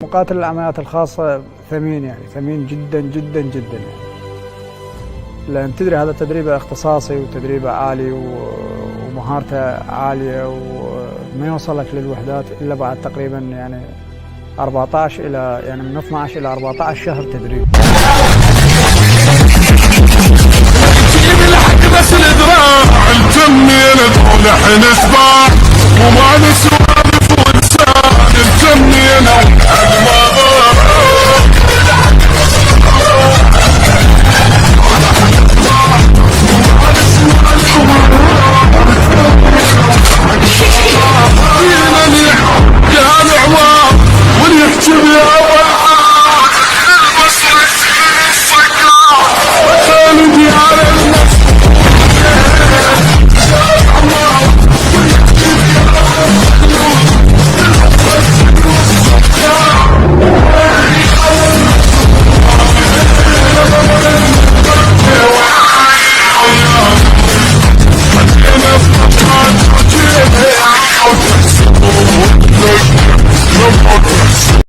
مقاتل العمليات الخاصة ثمين، يعني ثمين جدا جدا جدا يعني. لأن تدري هذا تدريبه اختصاصي وتدريبه عالي ومهارته عالية، وما يوصلك للوحدات إلا بعد تقريبا يعني 14 إلى يعني من 12 إلى 14 شهر تدريب. بس الادراع الجميل ونحن سباع وما نسوى نفوسان الجميل